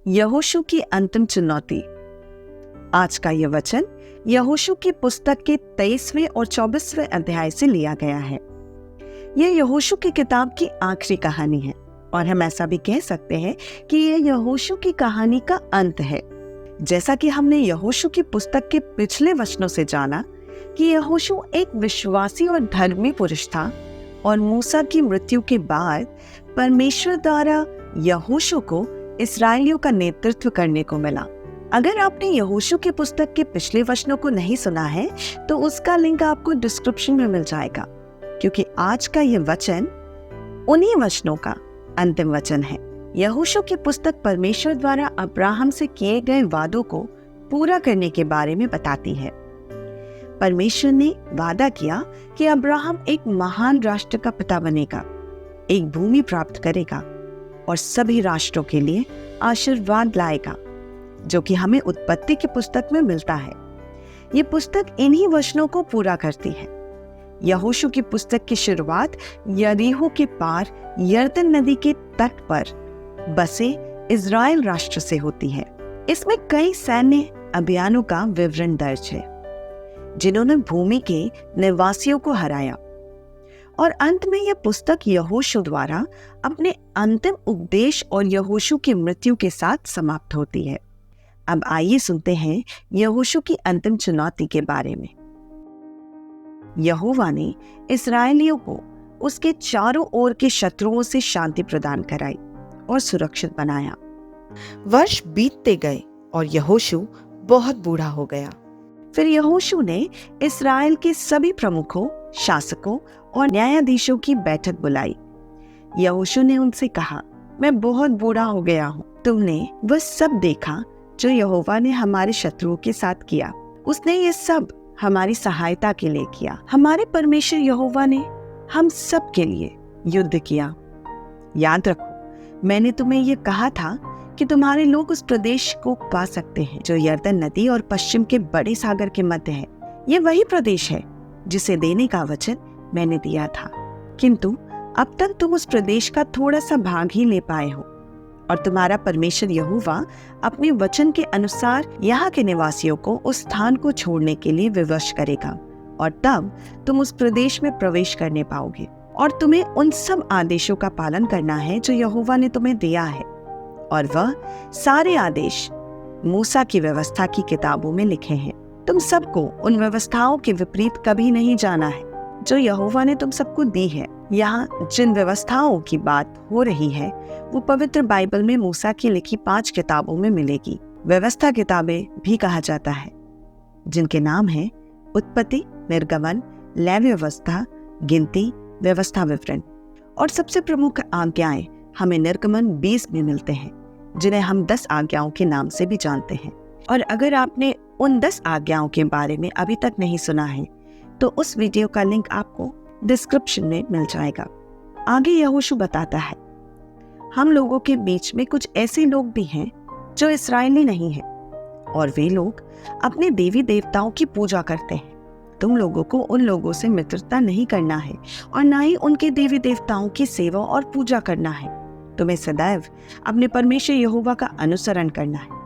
यहोशू की अंतिम चुनौती। आज का यह वचन यहोशू की पुस्तक के 23वें और 24वें अध्याय से लिया गया है। यह यहोशू की किताब की आखिरी कहानी है और हम ऐसा भी कह सकते हैं कि यह यहोशू की कहानी का अंत है। जैसा कि हमने यहोशू की पुस्तक के पिछले वचनों से जाना कि यहोशू एक विश्वासी और धर्मी पुरुष था और मूसा की मृत्यु के बाद परमेश्वर द्वारा यहोशू को इस्राएलियों का नेतृत्व करने को मिला। अगर आपने यहोशू की पुस्तक के पिछले वचनों को नहीं सुना है तो उसका लिंक आपको डिस्क्रिप्शन में मिल जाएगा, क्योंकि आज का यह वचन उन्हीं वचनों का अंतिम वचन है। यहोशू की पुस्तक परमेश्वर द्वारा अब्राहम से किए गए वादों को पूरा करने के बारे में बताती है। परमेश्वर ने वादा किया कि अब्राहम एक महान राष्ट्र का पिता बनेगा, एक भूमि प्राप्त करेगा और सभी राष्ट्रों के लिए आशीर्वाद लाएगा, जो कि हमें उत्पत्ति की पुस्तक में मिलता है। ये पुस्तक इन्हीं वचनों को पूरा करती है। यहोशू की पुस्तक की शुरुआत यरीहो के पार यरदन नदी के तट पर बसे इज़राइल राष्ट्र से होती है। इसमें कई सैन्य अभियानों का विवरण दर्ज है, जिन्होंने भूमि के निवासियों को हराया। और अंत में यह पुस्तक यहोशू द्वारा अपने अंतिम उपदेश और यहोशू की मृत्यु के साथ समाप्त होती है। अब आइए सुनते हैं यहोशू की अंतिम चुनौती के बारे में। यहोवा ने इस्राएलियों को उसके चारों ओर के शत्रुओं से शांति प्रदान कराई और सुरक्षित बनाया। वर्ष बीतते गए और यहोशू बहुत बूढ़ा हो गया। फिर यहोशू ने इस्राएल के सभी प्रमुखों, शासकों और न्यायाधीशों की बैठक बुलाई। यहोशू ने उनसे कहा, मैं बहुत बूढ़ा हो गया हूँ। तुमने वह सब देखा जो यहोवा ने हमारे शत्रुओं के साथ किया। उसने ये सब हमारी सहायता के लिए किया। हमारे परमेश्वर यहोवा ने हम सब के लिए युद्ध किया। याद रखो, मैंने तुम्हें ये कहा था कि तुम्हारे लोग उस प्रदेश को पा सकते हैं जो यरदन नदी और पश्चिम के बड़े सागर के मध्य है। ये वही प्रदेश है जिसे देने का वचन मैंने दिया था, किंतु अब तक तुम उस प्रदेश का थोड़ा सा भाग ही ले पाए हो। और तुम्हारा परमेश्वर यहोवा अपने वचन के अनुसार यहाँ के निवासियों को उस स्थान को छोड़ने के लिए विवश करेगा, और तब तुम उस प्रदेश में प्रवेश करने पाओगे। और तुम्हें उन सब आदेशों का पालन करना है जो यहोवा ने तुम्हें दिया है, और वह सारे आदेश मूसा की व्यवस्था की किताबों में लिखे हैं। तुम सबको उन व्यवस्थाओं के विपरीत कभी नहीं जाना है जो यहोवा ने तुम सबको दी है। यहाँ जिन व्यवस्थाओं की बात हो रही है वो पवित्र बाइबल में मूसा की लिखी 5 किताबों में मिलेगी। व्यवस्था किताबें भी कहा जाता है, जिनके नाम है उत्पत्ति, निर्गमन, लेवी व्यवस्था, गिनती, व्यवस्था विवरण। और सबसे प्रमुख आज्ञाएं हमें निर्गमन 20 में मिलते हैं, जिन्हें हम 10 आज्ञाओं के नाम से भी जानते हैं। और अगर आपने उन 10 आज्ञाओं के बारे में अभी तक नहीं सुना है तो उस वीडियो का लिंक आपको डिस्क्रिप्शन में मिल जाएगा। आगे यहोशू बताता है, हम लोगों के बीच में कुछ ऐसे लोग भी हैं जो इस्राएली नहीं हैं, और वे लोग अपने देवी देवताओं की पूजा करते हैं। तुम लोगों को उन लोगों से मित्रता नहीं करना है और ना ही उनके देवी देवताओं की सेवा और पूजा करना है। तुम्हें सदैव अपने परमेश्वर यहोवा का अनुसरण करना है।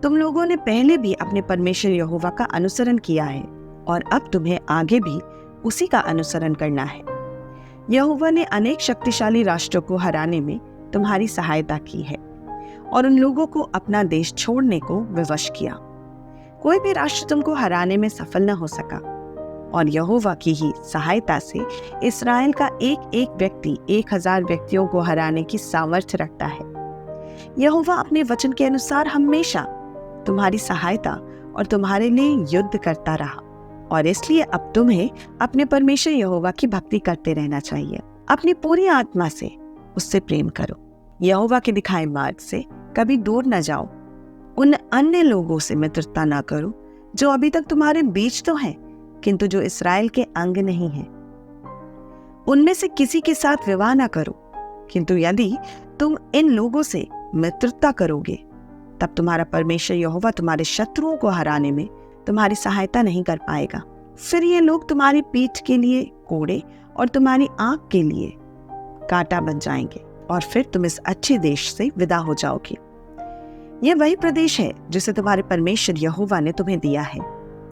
तुम लोगों ने पहले भी अपने परमेश्वर यहोवा का अनुसरण किया है और अब तुम्हें आगे भी उसी का अनुसरण करना है। यहोवा ने अनेक शक्तिशाली राष्ट्रों को हराने में तुम्हारी सहायता की है और उन लोगों को अपना देश छोड़ने को विवश किया। कोई भी राष्ट्र तुमको हराने में सफल न हो सका, और यहोवा की ही सहायता से इस्राएल का एक एक व्यक्ति 1000 व्यक्तियों को हराने की सामर्थ्य रखता है। यहोवा अपने वचन के अनुसार हमेशा तुम्हारी सहायता और तुम्हारे लिए युद्ध करता रहा, और इसलिए अब तुम्हें अपने परमेश्वर यहोवा की भक्ति करते रहना चाहिए। अपनी पूरी आत्मा से उससे प्रेम करो। यहोवा के दिखाए मार्ग से कभी दूर न जाओ। उन अन्य लोगों से मित्रता न करो जो अभी तक तुम्हारे बीच तो हैं, किंतु जो इस्राएल के अंग नहीं हैं। उनमें से किसी के साथ विवाह न करो, किंतु यदि तुम इन लोगों से मित्रता करोगे तब तुम्हारा परमेश्वर यहोवा तुम्हारे शत्रुओं को हराने में तुम्हारी सहायता नहीं कर पाएगा। फिर ये लोग तुम्हारी पीठ के लिए कोड़े और तुम्हारी आंख के लिए कांटा बन जाएंगे, और फिर तुम इस अच्छे देश से विदा हो जाओगे। यह वही प्रदेश है जिसे तुम्हारे परमेश्वर यहोवा ने तुम्हें दिया है।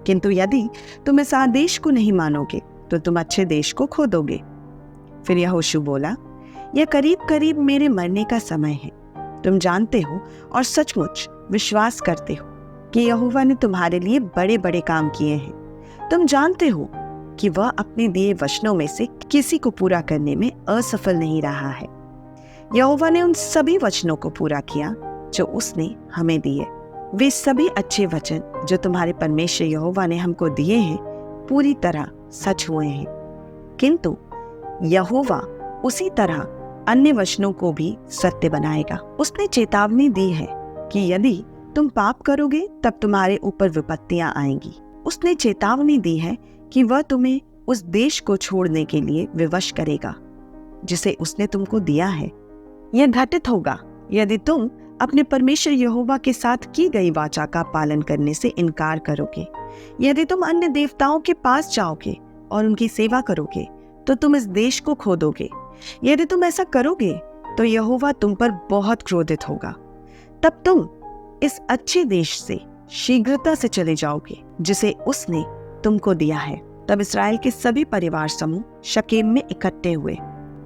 किंतु यदि तुम इस आदेश को नहीं मानोगे तो तुम अच्छे देश को खो दोगे। फिर यहोशू बोला, यह करीब करीब मेरे मरने का समय है। तुम जानते हो और सचमुच विश्वास करते हो कि यहोवा ने तुम्हारे लिए बड़े बड़े काम किए हैं। तुम जानते हो कि वह अपने दिए वचनों में से किसी को पूरा करने में असफल नहीं रहा है। यहोवा ने उन सभी वचनों को पूरा किया जो उसने हमें दिए। वे सभी अच्छे वचन जो तुम्हारे परमेश्वर यहोवा ने हमको दिए हैं पूरी तरह सच हुए हैं। किंतु यहोवा उसी तरह अन्य वचनों को भी सत्य बनाएगा। उसने चेतावनी दी है कि यदि तुम पाप करोगे तब तुम्हारे ऊपर विपत्तियां आएंगी। उसने चेतावनी दी है कि वह तुम्हें उस देश को छोड़ने के लिए विवश करेगा जिसे उसने तुमको दिया है। यह घटित होगा यदि तुम अपने परमेश्वर यहोवा के साथ की गई वाचा का पालन करने से इनकार करोगे। यदि तुम अन्य देवताओं के पास जाओगे और उनकी सेवा करोगे तो तुम इस देश को खो दोगे। यदि तुम ऐसा करोगे तो यहोवा तुम पर बहुत क्रोधित होगा। तब तुम इस अच्छे देश से शीघ्रता से चले जाओगे जिसे उसने तुमको दिया है। तब इस्राएल के सभी परिवार समूह शकेम में इकट्ठे हुए।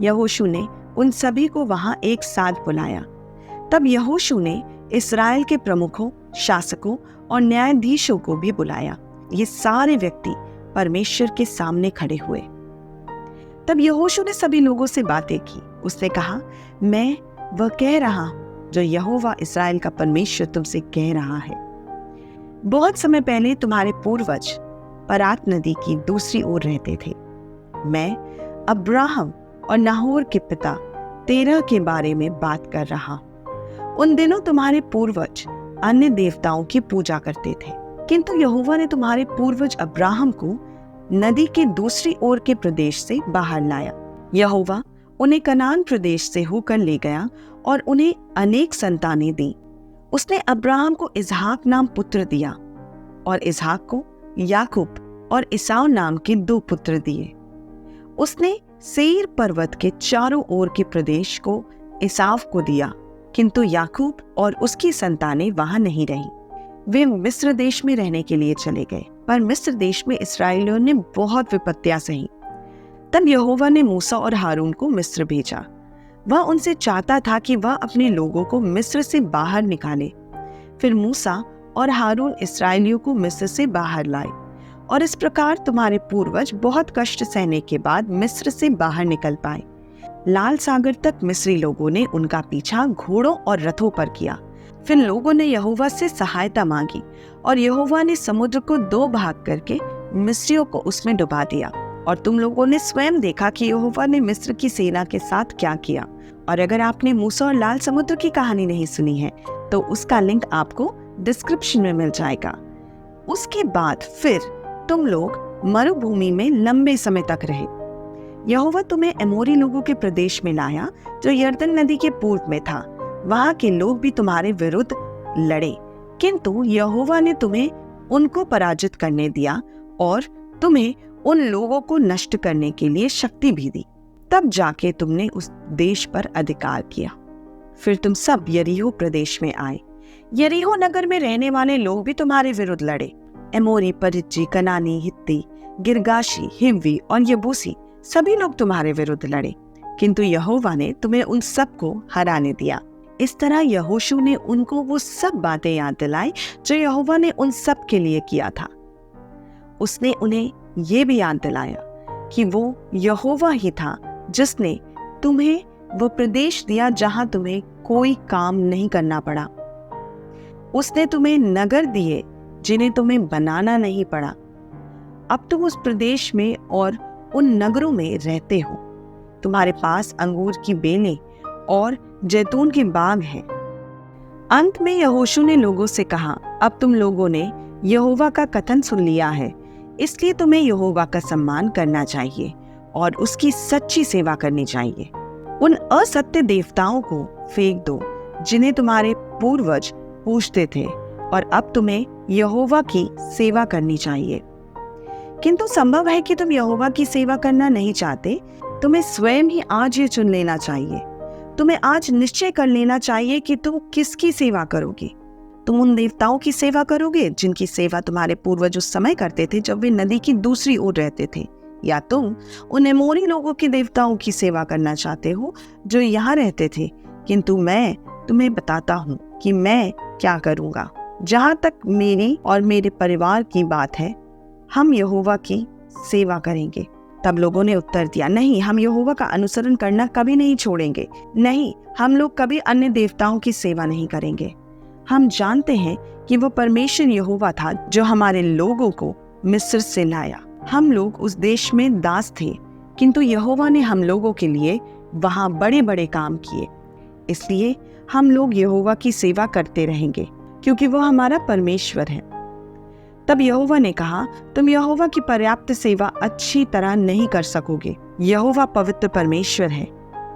यहोशू ने उन सभी को वहां एक साथ बुलाया। तब यहोशू ने इस्राएल के प्रमुखों, शासकों और न्यायाधीशों को भी बुलाया। ये सारे व्यक्ति परमेश्वर के सामने खड़े हुए। तब यहोशू ने सभी लोगों से बातें की। उसने कहा, मैं वह कह रहा हूं जो यहोवा इस्राएल का परमेश्वर तुमसे कह रहा है। बहुत समय पहले तुम्हारे पूर्वज परात नदी की दूसरी ओर रहते थे। मैं अब्राहम और नाहोर के पिता तेरह के बारे में बात कर रहा हूं। उन दिनों तुम्हारे पूर्वज अन्य देवताओं की पूजा करते थे, किंतु यहोवा ने तुम्हारे पूर्वज अब्राहम को नदी के दूसरी ओर के प्रदेश से बाहर लाया। यहोवा उन्हें कनान प्रदेश से होकर ले गया और उन्हें अनेक संतानें दी। उसने अब्राहम को इसहाक नाम पुत्र दिया और इसहाक को याकूब और ईसाव नाम के दो पुत्र दिए। उसने सेईर पर्वत के चारों ओर के प्रदेश को ईसाव को दिया, किंतु याकूब और उसकी संतानें वहां नहीं रही। वे मिस्र देश में रहने के लिए चले गए, पर मिस्र देश में इस्राएलियों ने बहुत विपत्तियां सही। तब यहोवा ने मूसा और हारून को मिस्र भेजा। वह उनसे चाहता था कि वह अपने लोगों को मिस्र से बाहर निकाले। फिर मूसा और हारून इस्राएलियों को मिस्र से बाहर लाए, और इस प्रकार तुम्हारे पूर्वज बहुत कष्ट सहने के बाद मिस्र से बाहर निकल पाए। लाल सागर तक मिस्री लोगों ने उनका पीछा घोड़ों और रथों पर किया। फिर लोगों ने यहोवा से सहायता मांगी और यहोवा ने समुद्र को दो भाग करके मिस्रियों को उसमें डुबा दिया। और तुम लोगों ने स्वयं देखा कि यहोवा ने मिस्र की सेना के साथ क्या किया। और अगर आपने मूसा और लाल समुद्र की कहानी नहीं सुनी है तो उसका लिंक आपको डिस्क्रिप्शन में मिल जाएगा। उसके बाद फिर तुम लोग मरुभूमि में लंबे समय तक रहे। यहोवा तुम्हें एमोरी लोगों के प्रदेश में लाया जो यरदन नदी के पूर्व में था। वहां के लोग भी तुम्हारे विरुद्ध लड़े, किंतु यहोवा ने तुम्हें उनको पराजित करने दिया और तुम्हें उन लोगों को नष्ट करने के लिए शक्ति भी दी। तब जाके तुमने उस देश पर अधिकार किया। फिर तुम सब यरीहो प्रदेश में आए। यरीहो नगर में रहने वाले लोग भी तुम्हारे विरुद्ध लड़े। एमोरी, परिज्जी, कनानी, हित्ती, गिरगाशी, हिव्वी और यबूसी सभी लोग तुम्हारे विरुद्ध लड़े, किंतु यहोवा ने तुम्हें उन सब को हराने दिया। इस तरह यहोशू ने उनको वो सब बातें याद दिलाई जो यहोवा ने उन सब के लिए किया था। उसने उन्हें ये भी याद दिलाया कि वो यहोवा ही था जिसने तुम्हें वो प्रदेश दिया जहां तुम्हें कोई काम नहीं करना पड़ा। उसने तुम्हें नगर दिए जिन्हें तुम्हें बनाना नहीं पड़ा। अब तुम उस प्रदेश में और उन नगरों में रहते हो। तुम्हारे पास अंगूर की बेलें और जैतून के बाग हैं। अंत में यहोशू ने लोगों से कहा, अब तुम लोगों ने यहोवा का कथन सुन लिया है, इसलिए तुम्हें यहोवा का सम्मान करना चाहिए और उसकी सच्ची सेवा करनी चाहिए। उन असत्य देवताओं को फेंक दो जिन्हें तुम्हारे पूर्वज पूजते थे, और अब तुम्हें यहोवा की सेवा करनी चाहिए। किंतु संभव है कि तुम यहोवा की सेवा करना नहीं चाहते। तुम्हें स्वयं ही आज ये चुन लेना चाहिए। तुम्हें आज निश्चय कर लेना चाहिए कि तुम किसकी सेवा करोगे। तुम उन देवताओं की सेवा करोगे जिनकी सेवा तुम्हारे पूर्वज उस समय करते थे जब वे नदी की दूसरी ओर रहते थे, या तुम उन एमोरी लोगों के देवताओं की सेवा करना चाहते हो जो यहाँ रहते थे? किंतु मैं तुम्हें बताता हूँ कि मैं क्या करूँगा। जहाँ तक मेरी और मेरे परिवार की बात है, हम यहोवा की सेवा करेंगे। तब लोगों ने उत्तर दिया, नहीं, हम यहोवा का अनुसरण करना कभी नहीं छोड़ेंगे। नहीं, हम लोग कभी अन्य देवताओं की सेवा नहीं करेंगे। हम जानते हैं कि वो परमेश्वर यहोवा था जो हमारे लोगों को मिस्र से लाया। हम लोग उस देश में दास थे, किंतु यहोवा ने हम लोगों के लिए वहाँ बड़े बड़े काम किए। इसलिए हम लोग यहोवा की सेवा करते रहेंगे, क्योंकि वो हमारा परमेश्वर है। तब यहोवा ने कहा, तुम यहोवा की पर्याप्त सेवा अच्छी तरह नहीं कर सकोगे। यहोवा पवित्र परमेश्वर है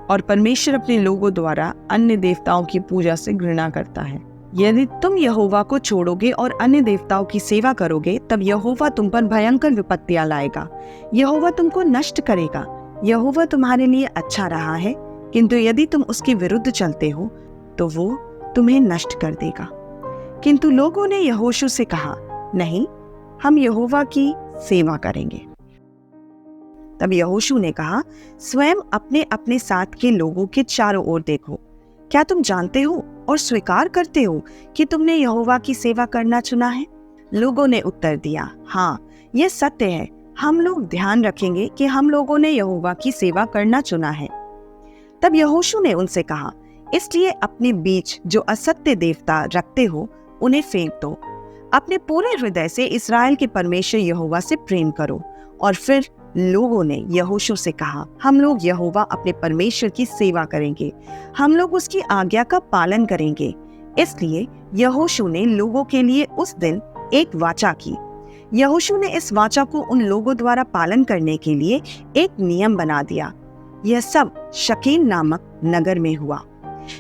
और परमेश्वर अपने लोगों द्वारा अन्य देवताओं की पूजा से घृणा करता है। यदि तुम यहोवा को छोड़ोगे और अन्य देवताओं की सेवा करोगे, तब यहोवा तुम पर भयंकर विपत्तियां लाएगा। यहोवा तुमको नष्ट करेगा। यहोवा तुम्हारे लिए अच्छा रहा है, किंतु यदि तुम उसके विरुद्ध चलते हो तो वो तुम्हें नष्ट कर देगा। किंतु लोगों ने यहोशू से कहा, नहीं, हम यहोवा की सेवा करेंगे। तब यहोशू ने कहा, स्वयं अपने अपने साथ के लोगों के चारों ओर देखो। क्या तुम जानते हो और स्वीकार करते हो कि तुमने यहोवा की सेवा करना चुना है? लोगों ने उत्तर दिया, हाँ, यह सत्य है। हम लोग ध्यान रखेंगे कि हम लोगों ने यहोवा की सेवा करना चुना है। तब यहोशू ने उनसे कहा, इसलिए अपने बीच जो असत्य देवता रखते हो उन्हें फेंक दो। अपने पूरे हृदय से इस्राएल के परमेश्वर यहोवा से प्रेम करो। और फिर लोगों ने यहोशू से कहा, हम लोग यहोवा अपने परमेश्वर की सेवा करेंगे, हम लोग उसकी आज्ञा का पालन करेंगे। इसलिए यहोशू ने लोगों के लिए उस दिन एक वाचा की। यहोशू ने इस वाचा को उन लोगों द्वारा पालन करने के लिए एक नियम बना दिया। यह सब शकेम नामक नगर में हुआ।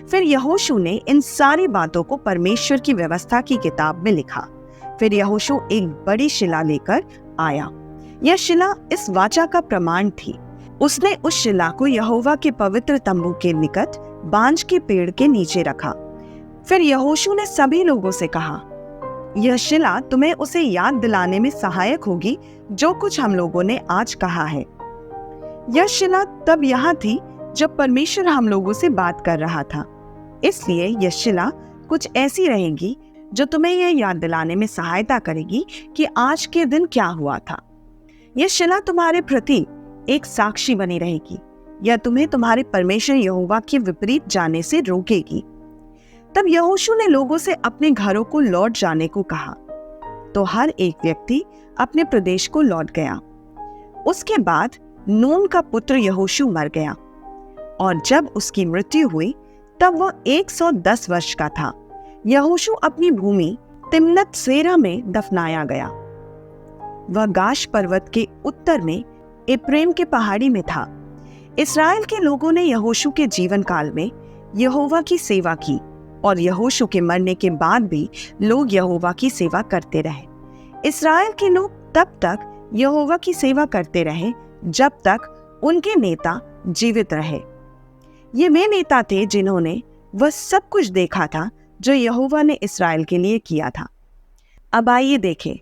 फिर यहोशू ने इन सारी बातों को परमेश्वर की व्यवस्था की किताब में लिखा। फिर यहोशू एक बड़ी शिला लेकर आया। यह शिला इस वाचा का प्रमाण थी। उसने उस शिला को यहोवा के पवित्र तंबू के निकट बांज के पेड़ के नीचे रखा। फिर यहोशू ने सभी लोगों से कहा, यह शिला तुम्हें उसे याद दिलाने में सहायक होगी जो कुछ हम लोगों ने आज कहा है। यह शिला तब यहाँ थी जब परमेश्वर हम लोगों से बात कर रहा था। इसलिए यह शिला कुछ ऐसी रहेगी जो तुम्हें यह याद दिलाने में सहायता करेगी कि आज के दिन क्या हुआ था। यह शिला तुम्हारे प्रति एक साक्षी बनी रहेगी, या तुम्हें तुम्हारे परमेश्वर यहोवा के विपरीत जाने से रोकेगी। तब यहोशू ने लोगों से अपने घरों को लौट जाने को कहा, तो हर एक व्यक्ति अपने प्रदेश को लौट गया। उसके बाद नून का पुत्र यहोशू मर गया, और जब उसकी मृत्यु हुई तब वह 110 वर्ष का था। यहोशू अपनी भूमि तिम्नत सेरा में दफनाया गया। वह गाश पर्वत के उत्तर में एप्रेम के पहाड़ी में था। इस्राएल के लोगों ने यहोशू के जीवन काल में यहोवा की सेवा की, और यहोशू के मरने के बाद भी लोग यहोवा की सेवा करते रहे। इस्राएल के लोग तब तक यहोवा की सेवा करते रहे जब तक उनके नेता जीवित रहे। ये वे नेता थे जिन्होंने वह सब कुछ देखा था जो यहोवा ने इस्राएल के लिए किया था। अब आइए देखें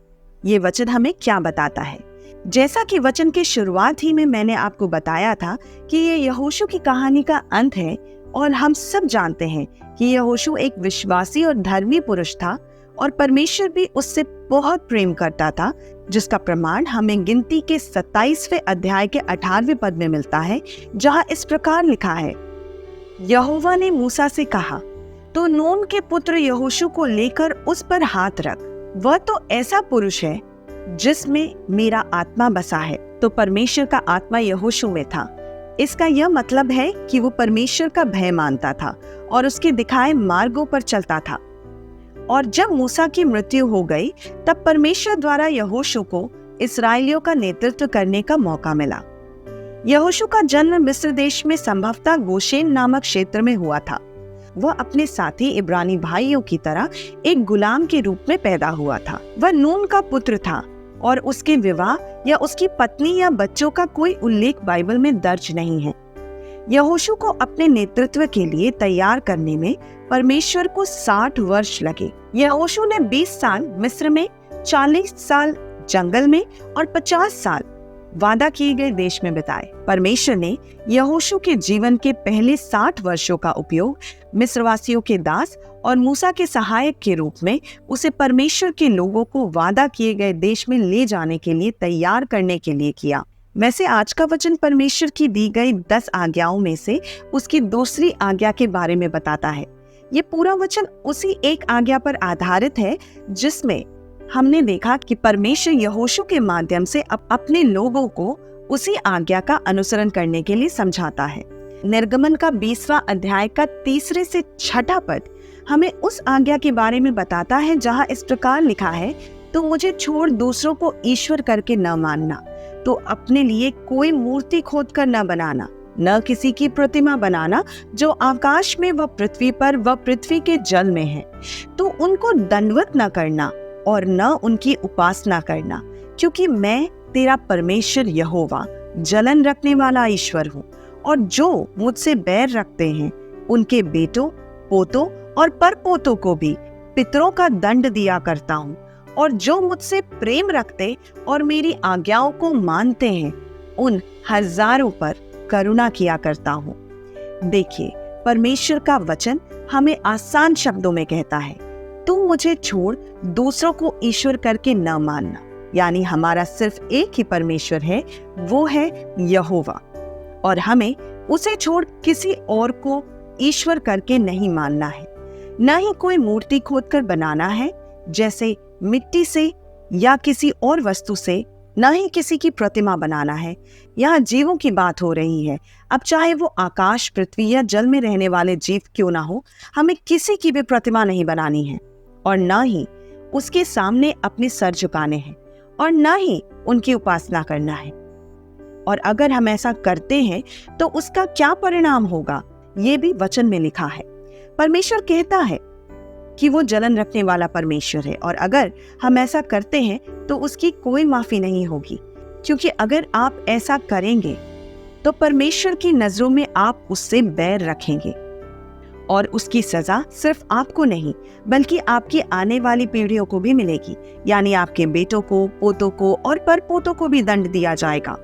ये वचन हमें क्या बताता है। जैसा कि वचन के शुरुआत ही में मैंने आपको बताया था कि ये यहोशू की कहानी का अंत है, और हम सब जानते हैं कि यहोशू एक विश्वासी और धर्मी पुरुष था, और परमेश्वर भी उससे बहुत प्रेम करता था, जिसका प्रमाण हमें गिनती के 27वें अध्याय के 18वें पद में मिलता है, जहाँ इस प्रकार लिखा है, यहोवा ने मूसा से कहा, तो नून के पुत्र यहोशू को लेकर उस पर हाथ रख, वह तो ऐसा पुरुष है जिसमें मेरा आत्मा बसा है। तो परमेश्वर का आत्मा यहोशू में था। इसका यह मतलब है कि वो परमेश्वर का भय मानता था और उसके दिखाए मार्गों पर चलता था। और जब मूसा की मृत्यु हो गई तब परमेश्वर द्वारा यहोशू को इस्राएलियों का नेतृत्व करने का मौका मिला। यहोशू का जन्म मिस्र देश में संभवतः गोशेन नामक क्षेत्र में हुआ था। वह अपने साथी इब्रानी भाइयों की तरह एक गुलाम के रूप में पैदा हुआ था। वह नून का पुत्र था और उसके विवाह या उसकी पत्नी या बच्चों का कोई उल्लेख बाइबल में दर्ज नहीं है। यहोशू को अपने नेतृत्व के लिए तैयार करने में परमेश्वर को 60 वर्ष लगे। यहोशू ने 20 साल मिस्र में, 40 साल जंगल में और 50 साल वादा किए गए देश में बिताए। परमेश्वर ने यहोशू के जीवन के पहले 60 वर्षों का उपयोग मिस्रवासियों के दास और मूसा के सहायक के रूप में उसे परमेश्वर के लोगों को वादा किए गए देश में ले जाने के लिए तैयार करने के लिए किया। वैसे आज का वचन परमेश्वर की दी गई 10 आज्ञाओं में से उसकी दूसरी आज्ञा के बारे में बताता है। ये पूरा वचन उसी एक आज्ञा पर आधारित है जिसमें हमने देखा कि परमेश्वर यहोशू के माध्यम से अपने लोगों को उसी आज्ञा का अनुसरण करने के लिए समझाता है। निर्गमन का 20वां अध्याय का 3 से 6 पद हमें उस आज्ञा के बारे में बताता है जहाँ इस प्रकार लिखा है, तो मुझे छोड़ दूसरों को ईश्वर करके न मानना, तो अपने लिए कोई मूर्ति खोद कर न बनाना, न किसी की प्रतिमा बनाना जो आकाश में व पृथ्वी पर व पृथ्वी के जल में है, तो उनको दंडवत न करना और न उनकी उपासना करना, क्योंकि मैं तेरा परमेश्वर यहोवा जलन रखने वाला ईश्वर हूँ, और जो मुझसे बैर रखते हैं उनके बेटों, पोतों और परपोतों को भी पितरों का दंड दिया करता हूँ, और जो मुझसे प्रेम रखते और मेरी आज्ञाओं को मानते हैं उन हजारों पर करुणा किया करता हूँ। देखिए, परमेश्वर का वचन हमें आसान शब्दों में कहता है, तू मुझे छोड़ दूसरों को ईश्वर करके न मानना। यानी हमारा सिर्फ एक ही परमेश्वर है, वो है यहोवा, और हमें उसे छोड़ किसी और को ईश्वर करके नहीं मानना है। न ही कोई मूर्ति खोदकर बनाना है, जैसे मिट्टी से या किसी और वस्तु से, न ही किसी की प्रतिमा बनाना है। यहाँ जीवों की बात हो रही है। अब चाहे वो आकाश, पृथ्वी या जल में रहने वाले जीव क्यों ना हो, हमें किसी की भी प्रतिमा नहीं बनानी है, और न ही उसके सामने अपने सर झुकाने हैं, और न ही उनकी उपासना करना है। और अगर हम ऐसा करते हैं तो उसका क्या परिणाम होगा, ये भी वचन में लिखा है। परमेश्वर कहता है कि वो जलन रखने वाला परमेश्वर है, और अगर हम ऐसा करते हैं तो उसकी कोई माफी नहीं होगी, क्योंकि अगर आप ऐसा करेंगे तो परमेश्वर की नजरों में आप उससे बैर रखेंगे, और उसकी सजा सिर्फ आपको नहीं बल्कि आपकी आने वाली पीढ़ियों को भी मिलेगी। यानी आपके बेटों को, पोतों को और परपोतों को भी दंड दिया जाएगा।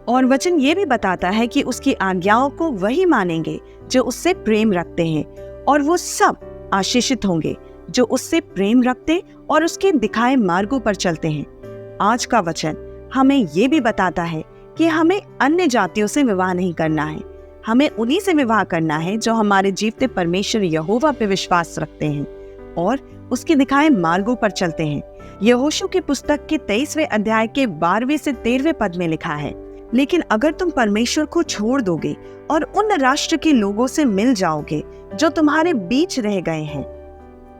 और वचन ये भी बताता है कि उसकी आज्ञाओं को वही मानेंगे जो उससे प्रेम रखते हैं, और वो सब आशीषित होंगे जो उससे प्रेम रखते और उसके दिखाए मार्गों पर चलते हैं। आज का वचन हमें ये भी बताता है कि हमें अन्य जातियों से विवाह नहीं करना है, हमें उन्हीं से विवाह करना है जो हमारे जीवते परमेश्वर यहोवा पे विश्वास रखते हैं और उसके दिखाए मार्गों पर चलते हैं। यहोशू की पुस्तक के 23वें अध्याय के 12वें से 13वें पद में लिखा है, लेकिन अगर तुम परमेश्वर को छोड़ दोगे और उन राष्ट्र के लोगों से मिल जाओगे जो तुम्हारे बीच रह गए हैं,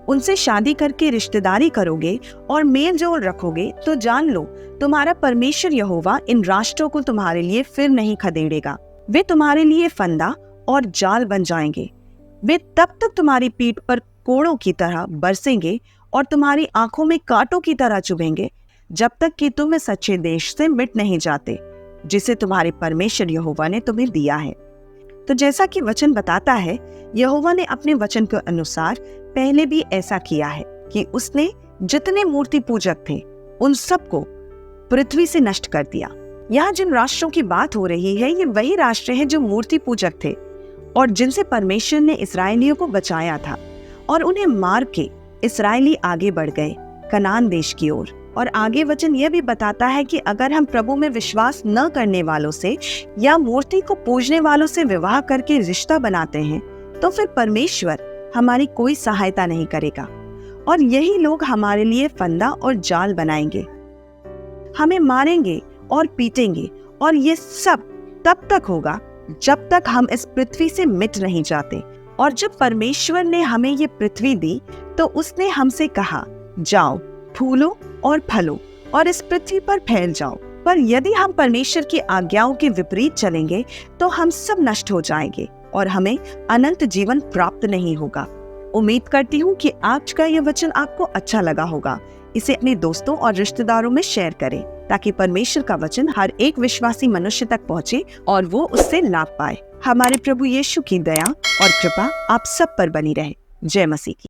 उनसे शादी करके रिश्तेदारी करोगे और मेल जोल रखोगे, तो जान लो तुम्हारा परमेश्वर यहोवा इन राष्ट्रों को तुम्हारे लिए फिर नहीं खदेड़ेगा। वे तुम्हारे लिए फंदा और जाल बन जाएंगे। वे तब तक तुम्हारी पीठ पर कोड़ों की तरह बरसेंगे और तुम्हारी आंखों में कांटों की तरह चुभेंगे, जब तक कि तुम इस अच्छे देश से मिट नहीं जाते जिसे तुम्हारे परमेश्वर यहोवा ने तुम्हें दिया है। तो जैसा कि वचन बताता है, यहोवा ने अपने वचन के अनुसार पहले भी ऐसा किया है कि उसने जितने मूर्ति पूजक थे उन सबको पृथ्वी से नष्ट कर दिया। यहाँ जिन राष्ट्रों की बात हो रही है, ये वही राष्ट्र हैं जो मूर्ति पूजक थे और जिनसे परमेश्वर ने इस्राएलियों को बचाया था, और उन्हें मार के इस्राएली आगे बढ़ गए कनान देश की ओर। और आगे वचन यह भी बताता है कि अगर हम प्रभु में विश्वास न करने वालों से या मूर्ति को पूजने वालों से विवाह करके रिश्ता बनाते हैं, तो फिर परमेश्वर हमारी कोई सहायता नहीं करेगा, और यही लोग हमारे लिए फंदा और जाल बनाएंगे, हमें मारेंगे और पीटेंगे। और ये सब तब तक होगा जब तक हम इस पृथ्वी से मिट नहीं जाते। और जब परमेश्वर ने हमें ये पृथ्वी दी तो उसने हमसे कहा, जाओ, फूलो और फलो और इस पृथ्वी पर फैल जाओ। पर यदि हम परमेश्वर की आज्ञाओं के विपरीत चलेंगे तो हम सब नष्ट हो जाएंगे और हमें अनंत जीवन प्राप्त नहीं होगा। उम्मीद करती हूँ कि आज का यह वचन आपको अच्छा लगा होगा। इसे अपने दोस्तों और रिश्तेदारों में शेयर करें ताकि परमेश्वर का वचन हर एक विश्वासी मनुष्य तक पहुँचे और वो उससे लाभ पाए। हमारे प्रभु यीशु की दया और कृपा आप सब पर बनी रहे। जय मसीह की।